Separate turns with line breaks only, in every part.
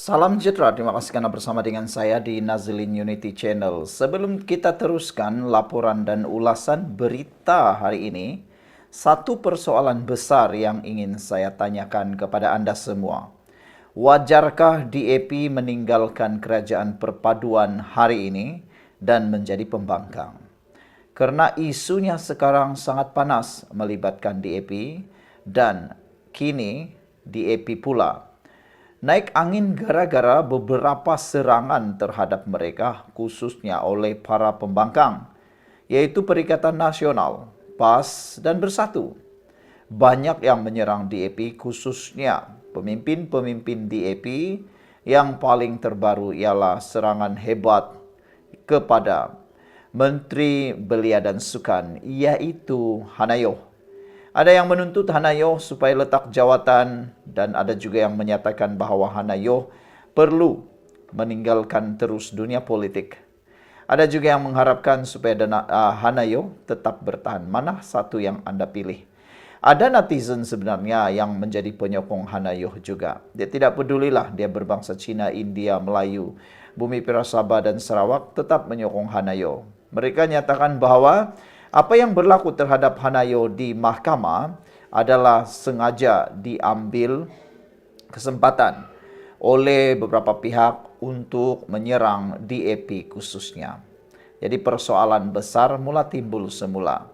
Salam sejahtera, terima kasih karena bersama dengan saya di Nazilin Unity Channel. Sebelum kita teruskan laporan dan ulasan berita hari ini, satu persoalan besar yang ingin saya tanyakan kepada Anda semua. Wajarkah DAP meninggalkan kerajaan perpaduan hari ini dan menjadi pembangkang? Karena isunya sekarang sangat panas melibatkan DAP dan kini DAP pula naik angin gara-gara beberapa serangan terhadap mereka khususnya oleh para pembangkang, yaitu Perikatan Nasional, PAS, dan Bersatu. Banyak yang menyerang DAP khususnya pemimpin-pemimpin DAP. Yang paling terbaru ialah serangan hebat kepada Menteri Belia dan Sukan, yaitu Hanayo. Ada yang menuntut Hanayo supaya letak jawatan dan ada juga yang menyatakan bahawa Hanayo perlu meninggalkan terus dunia politik. Ada juga yang mengharapkan supaya Hanayo tetap bertahan. Mana satu yang Anda pilih? Ada netizen sebenarnya yang menjadi penyokong Hanayo juga. Dia tidak pedulilah dia berbangsa Cina, India, Melayu, Bumi Perak, Sabah dan Sarawak tetap menyokong Hanayo. Mereka nyatakan bahawa apa yang berlaku terhadap Hanayo di mahkamah adalah sengaja diambil kesempatan oleh beberapa pihak untuk menyerang DAP khususnya. Jadi persoalan besar mula timbul semula.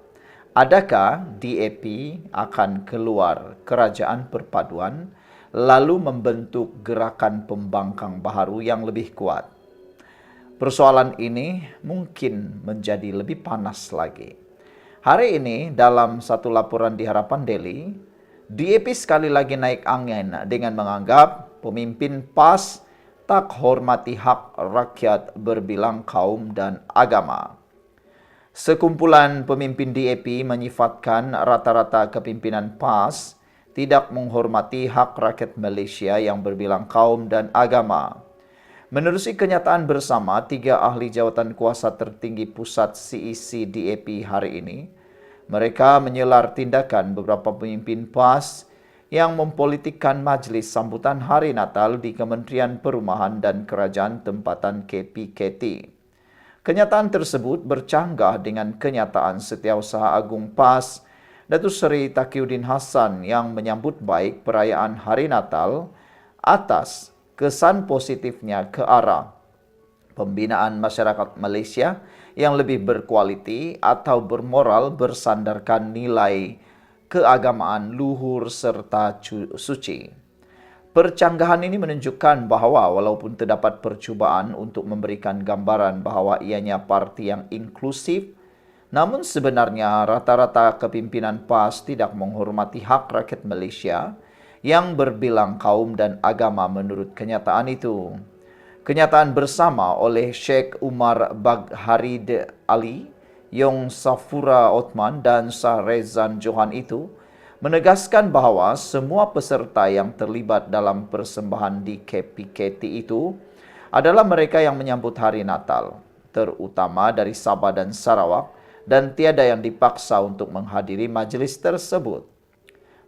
Adakah DAP akan keluar kerajaan perpaduan lalu membentuk gerakan pembangkang baharu yang lebih kuat? Persoalan ini mungkin menjadi lebih panas lagi. Hari ini dalam satu laporan di Harapan Daily, DAP sekali lagi naik angin dengan menganggap pemimpin PAS tak hormati hak rakyat berbilang kaum dan agama. Sekumpulan pemimpin DAP menyifatkan rata-rata kepimpinan PAS tidak menghormati hak rakyat Malaysia yang berbilang kaum dan agama. Menerusi kenyataan bersama tiga ahli jawatan kuasa tertinggi pusat CEC DAP hari ini, mereka menyelar tindakan beberapa pemimpin PAS yang mempolitikkan majlis sambutan Hari Natal di Kementerian Perumahan dan Kerajaan Tempatan KPKT. Kenyataan tersebut bercanggah dengan kenyataan Setiausaha Agung PAS, Datuk Seri Taqiyuddin Hassan yang menyambut baik perayaan Hari Natal atas kesan positifnya ke arah pembinaan masyarakat Malaysia yang lebih berkualiti atau bermoral bersandarkan nilai keagamaan luhur serta suci. Percanggahan ini menunjukkan bahawa walaupun terdapat percubaan untuk memberikan gambaran bahawa ianya parti yang inklusif, namun sebenarnya rata-rata kepimpinan PAS tidak menghormati hak rakyat Malaysia yang berbilang kaum dan agama menurut kenyataan itu. Kenyataan bersama oleh Sheikh Umar Bagharid Ali, Yong Safura Othman dan Shah Rezan Johan itu menegaskan bahawa semua peserta yang terlibat dalam persembahan di KPKT itu adalah mereka yang menyambut Hari Natal, terutama dari Sabah dan Sarawak, dan tiada yang dipaksa untuk menghadiri majlis tersebut.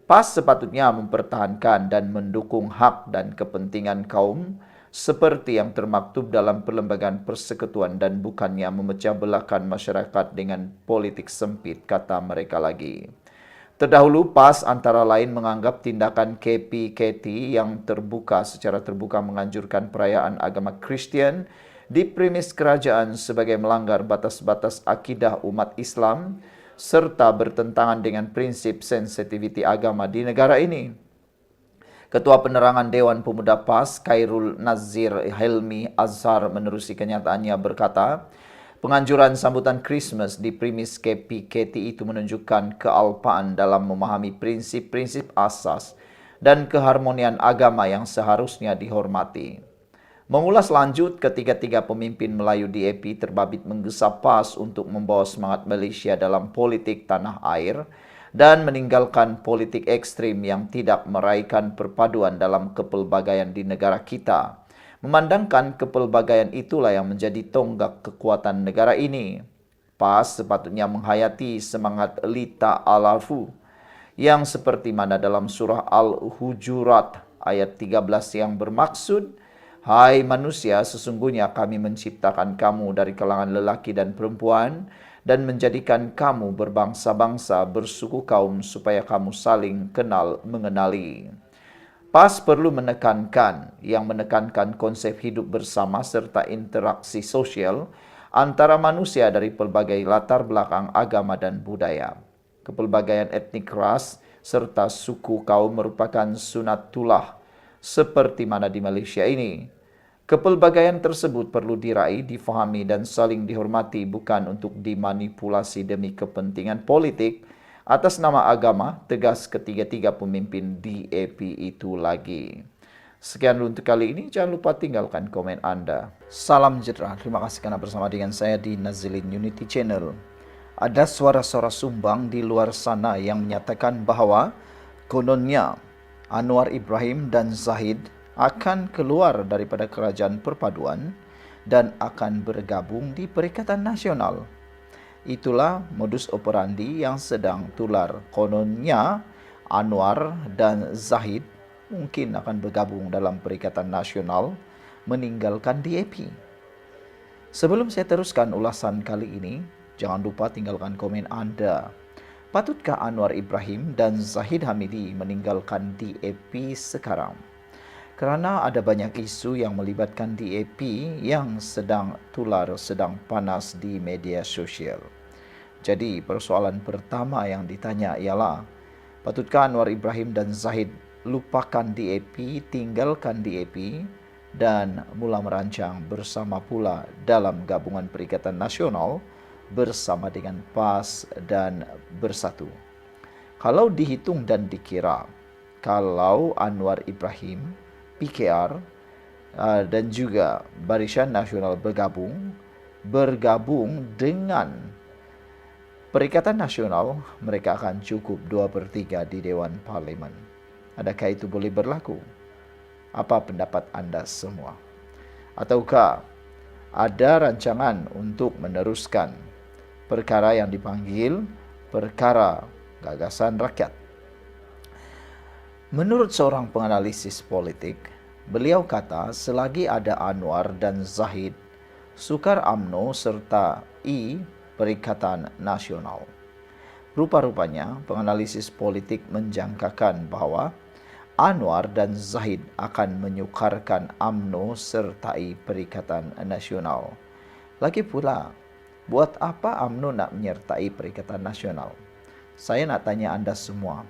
PAS sepatutnya mempertahankan dan mendukung hak dan kepentingan kaum seperti yang termaktub dalam Perlembagaan Persekutuan dan bukannya memecah belahkan masyarakat dengan politik sempit, kata mereka lagi. Terdahulu PAS antara lain menganggap tindakan KPKT yang secara terbuka menganjurkan perayaan agama Kristian di premis kerajaan sebagai melanggar batas-batas akidah umat Islam serta bertentangan dengan prinsip sensitiviti agama di negara ini. Ketua Penerangan Dewan Pemuda PAS, Khairul Nazir Helmi Azhar menerusi kenyataannya berkata, penganjuran sambutan Christmas di premis KPKT itu menunjukkan kealpaan dalam memahami prinsip-prinsip asas dan keharmonian agama yang seharusnya dihormati. Mengulas lanjut, ketiga-tiga pemimpin Melayu DAP terbabit menggesa PAS untuk membawa semangat Malaysia dalam politik tanah air dan meninggalkan politik ekstrim yang tidak meraihkan perpaduan dalam kepelbagaian di negara kita. Memandangkan kepelbagaian itulah yang menjadi tonggak kekuatan negara ini. PAS sepatutnya menghayati semangat Lita Al-Afu yang seperti mana dalam surah Al-Hujurat ayat 13 yang bermaksud Hai manusia, sesungguhnya kami menciptakan kamu dari kalangan lelaki dan perempuan dan menjadikan kamu berbangsa-bangsa, bersuku kaum supaya kamu saling kenal mengenali. PAS perlu menekankan konsep hidup bersama serta interaksi sosial antara manusia dari pelbagai latar belakang agama dan budaya. Kepelbagaian etnik, ras, serta suku kaum merupakan sunatullah seperti mana di Malaysia ini. Kepelbagaian tersebut perlu diraih, difahami dan saling dihormati, bukan untuk dimanipulasi demi kepentingan politik atas nama agama, tegas ketiga-tiga pemimpin DAP itu lagi. Sekian dulu untuk kali ini, jangan lupa tinggalkan komen Anda. Salam sejahtera, terima kasih karena bersama dengan saya di Nazilin Unity Channel. Ada suara-suara sumbang di luar sana yang menyatakan bahwa kononnya Anwar Ibrahim dan Zahid akan keluar daripada kerajaan perpaduan dan akan bergabung di Perikatan Nasional. Itulah modus operandi yang sedang tular. Kononnya Anwar dan Zahid mungkin akan bergabung dalam Perikatan Nasional, meninggalkan DAP. Sebelum saya teruskan ulasan kali ini, jangan lupa tinggalkan komen Anda. Patutkah Anwar Ibrahim dan Zahid Hamidi meninggalkan DAP sekarang? Kerana ada banyak isu yang melibatkan DAP yang sedang tular, sedang panas di media sosial. Jadi persoalan pertama yang ditanya ialah, patutkah Anwar Ibrahim dan Zahid lupakan DAP, tinggalkan DAP dan mula merancang bersama pula dalam gabungan Perikatan Nasional bersama dengan PAS dan Bersatu? Kalau dihitung dan dikira, kalau Anwar Ibrahim, PKR dan juga Barisan Nasional bergabung dengan Perikatan Nasional, mereka akan cukup 2/3 di Dewan Parlimen. Adakah itu boleh berlaku? Apa pendapat anda semua? Ataukah ada rancangan untuk meneruskan perkara yang dipanggil perkara gagasan rakyat? Menurut seorang penganalisis politik, beliau kata selagi ada Anwar dan Zahid, sukar UMNO serta Perikatan Nasional. Rupa-rupanya penganalisis politik menjangkakan bahawa Anwar dan Zahid akan menyukarkan UMNO sertai Perikatan Nasional. Lagi pula, buat apa UMNO nak menyertai Perikatan Nasional? Saya nak tanya anda semua,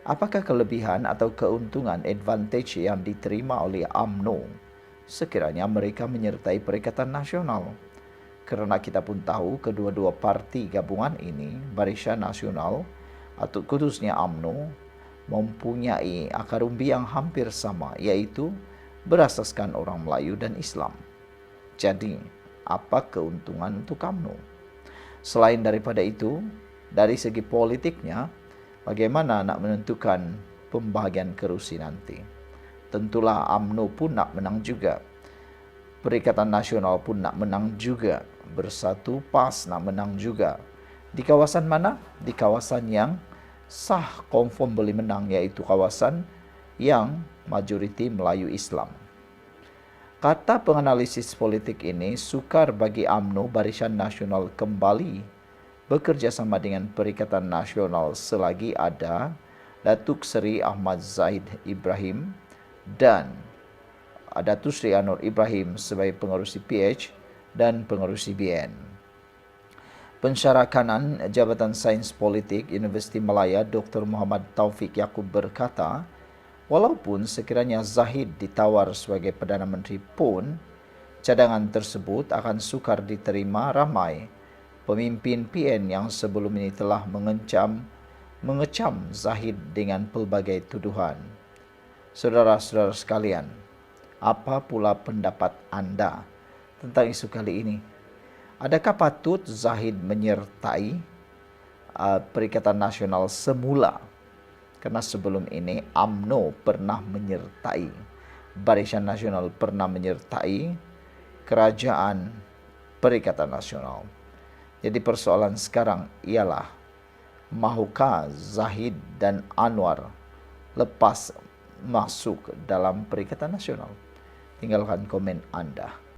apakah kelebihan atau keuntungan advantage yang diterima oleh UMNO sekiranya mereka menyertai Perikatan Nasional? Kerana kita pun tahu kedua-dua parti gabungan ini, Barisan Nasional atau khususnya UMNO, mempunyai akar umbi yang hampir sama, iaitu berasaskan orang Melayu dan Islam. Jadi, apa keuntungan untuk UMNO? Selain daripada itu, dari segi politiknya, bagaimana nak menentukan pembahagian kerusi nanti? Tentulah UMNO pun nak menang juga. Perikatan Nasional pun nak menang juga. Bersatu, PAS nak menang juga. Di kawasan mana? Di kawasan yang sah confirm boleh menang, iaitu kawasan yang majoriti Melayu Islam. Kata penganalisis politik ini, sukar bagi UMNO Barisan Nasional kembali bekerjasama dengan Perikatan Nasional selagi ada Datuk Seri Ahmad Zahid Ibrahim dan Datuk Seri Anwar Ibrahim sebagai pengerusi PH dan pengerusi BN. Pensyarah kanan Jabatan Sains Politik Universiti Malaya Dr. Muhammad Taufik Yaakob berkata, walaupun sekiranya Zahid ditawar sebagai Perdana Menteri pun, cadangan tersebut akan sukar diterima ramai pemimpin PN yang sebelum ini telah mengecam Zahid dengan pelbagai tuduhan. Saudara-saudara sekalian, apa pula pendapat anda tentang isu kali ini? Adakah patut Zahid menyertai Perikatan Nasional semula? Karena sebelum ini UMNO pernah menyertai, Barisan Nasional pernah menyertai kerajaan Perikatan Nasional. Jadi persoalan sekarang ialah, mahukah Zahid dan Anwar lepas masuk dalam Perikatan Nasional? tinggalkan komen Anda.